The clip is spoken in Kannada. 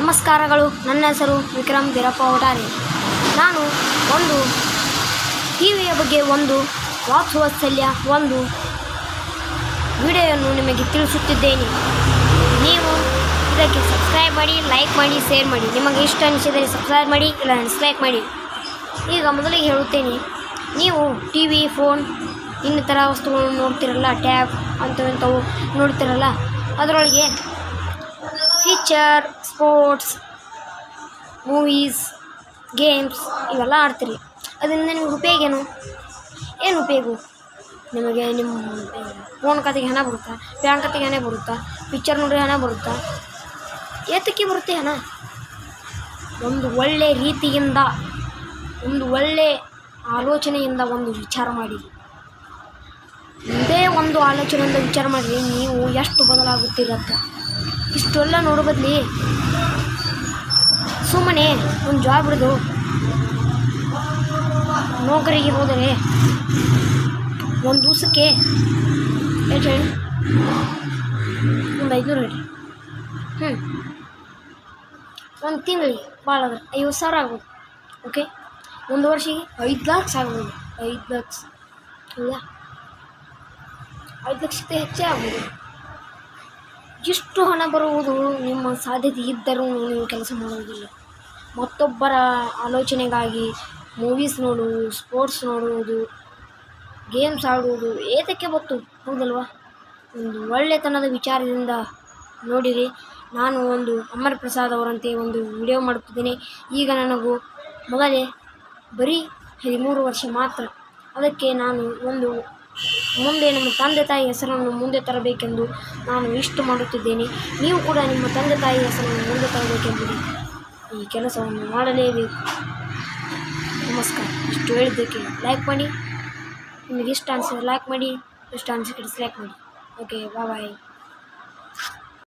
ನಮಸ್ಕಾರಗಳು. ನನ್ನ ಹೆಸರು ವಿಕ್ರಮ್ ಬೀರಪ್ಪ ಒಟಾರೆ. ನಾನು ಒಂದು ಟಿವಿಯ ಬಗ್ಗೆ ಒಂದು ವಾತ್ಸಲ್ಯ ಒಂದು ವಿಡಿಯೋವನ್ನು ನಿಮಗೆ ತಿಳಿಸುತ್ತಿದ್ದೇನೆ. ನೀವು ಇದಕ್ಕೆ ಸಬ್ಸ್ಕ್ರೈಬ್ ಮಾಡಿ, ಲೈಕ್ ಮಾಡಿ, ಶೇರ್ ಮಾಡಿ. ನಿಮಗೆ ಇಷ್ಟ ಅನಿಸಿದರೆ ಸಬ್ಸ್ಕ್ರೈಬ್ ಮಾಡಿ, ಇಲ್ಲ ಡಿಸ್ಲೈಕ್ ಮಾಡಿ. ಈಗ ಮೊದಲಿಗೆ ಹೇಳುತ್ತೇನೆ, ನೀವು ಟಿ ವಿ, ಫೋನ್ ಇನ್ನಿತರ ವಸ್ತುಗಳನ್ನು ನೋಡ್ತಿರಲ್ಲ, ಟ್ಯಾಬ್ ಅಂಥವು ನೋಡ್ತಿರಲ್ಲ, ಅದರೊಳಗೆ ಫೀಚರ್, ಸ್ಪೋರ್ಟ್ಸ್, ಮೂವೀಸ್, ಗೇಮ್ಸ್ ಇವೆಲ್ಲ ಆಡ್ತೀರಿ. ಅದರಿಂದ ನಿಮ್ಗೆ ಉಪಯೋಗ ಏನು ಉಪಯೋಗ? ನಿಮಗೆ ನಿಮ್ಮ ಫೋನ್ ಖಾತೆಗೆ ಹಣ ಬರುತ್ತಾ? ಬ್ಯಾಂಕ್ ಖಾತೆಗೆ ಹಣ ಬರುತ್ತಾ? ಪಿಕ್ಚರ್ ನೋಡಿ ಹಣ ಬರುತ್ತಾ? ಏತಕ್ಕೆ ಬರುತ್ತೆ ಹಣ? ಒಂದು ಒಳ್ಳೆ ರೀತಿಯಿಂದ, ಒಂದು ಒಳ್ಳೆ ಆಲೋಚನೆಯಿಂದ ಒಂದು ವಿಚಾರ ಮಾಡಿ. ಇದೇ ಒಂದು ಆಲೋಚನೆಯಿಂದ ವಿಚಾರ ಮಾಡಿರಿ, ನೀವು ಎಷ್ಟು ಬದಲಾಗುತ್ತೀರಂತ. ಇಷ್ಟೆಲ್ಲ ನೋಡೋ ಬದಲಿ ಸುಮ್ಮನೆ ಒಂದು ಜಾಬ್ ಹಿಡಿದು ನೌಕರಿಗೆ ಹೋದರೆ ಒಂದು ದಿವಸಕ್ಕೆ ಎಷ್ಟು ಹೇಳಿ, ಒಂದು 500 ಹೇಳಿ, ಒಂದು ತಿಂಗಳಿಗೆ ಭಾಳ ಅದ್ರ 50,000 ಆಗ್ಬೋದು. ಓಕೆ, ಒಂದು ವರ್ಷಕ್ಕೆ 5 ಲಕ್ಷ ಆಗ್ಬೋದು. 5 ಲಕ್ಷ ಹೌದಾ? 5 ಲಕ್ಷಕ್ಕೆ ಹೆಚ್ಚೇ ಆಗ್ಬೋದು. ಇಷ್ಟು ಹಣ ಬರುವುದು ನಿಮ್ಮ ಸಾಧ್ಯತೆ ಇದ್ದರೂ ನೀವು ಕೆಲಸ ಮಾಡುವುದಿಲ್ಲ. ಮತ್ತೊಬ್ಬರ ಆಲೋಚನೆಗಾಗಿ ಮೂವೀಸ್ ನೋಡುವುದು, ಸ್ಪೋರ್ಟ್ಸ್ ನೋಡುವುದು, ಗೇಮ್ಸ್ ಆಡುವುದು ಏತಕ್ಕೆ ಗೊತ್ತು? ಹೌದಲ್ವಾ? ಒಂದು ಒಳ್ಳೆತನದ ವಿಚಾರದಿಂದ ನೋಡಿರಿ. ನಾನು ಒಂದು ಅಮರ್ ಪ್ರಸಾದ್ ಅವರಂತೆ ಒಂದು ವಿಡಿಯೋ ಮಾಡುತ್ತಿದ್ದೇನೆ. ಈಗ ನನಗೂ ಮೊದಲೇ ಬರೀ 13 ವರ್ಷ ಮಾತ್ರ. ಅದಕ್ಕೆ ನಾನು ಮುಂದೆ ನಮ್ಮ ತಂದೆ ತಾಯಿ ಹೆಸರನ್ನು ಮುಂದೆ ತರಬೇಕೆಂದು ನಾನು ಇಷ್ಟು ಮಾಡುತ್ತಿದ್ದೇನೆ. ನೀವು ಕೂಡ ನಿಮ್ಮ ತಂದೆ ತಾಯಿ ಹೆಸರನ್ನು ಮುಂದೆ ತರಬೇಕೆಂದು ಈ ಕೆಲಸವನ್ನು ಮಾಡಲೇಬೇಕು. ನಮಸ್ಕಾರ. ಇಷ್ಟು ಹೇಳಿದ್ದಕ್ಕೆ ಲೈಕ್ ಮಾಡಿ. ನಿಮಗೆ ಇಷ್ಟ ಅನಿಸಿದ್ರೆ ಲೈಕ್ ಮಾಡಿ, ಇಷ್ಟ ಅನಿಸಿದ್ರೆ ಡಿಸ್ಲೈಕ್ ಮಾಡಿ. ಓಕೆ, ಬಾಯ್.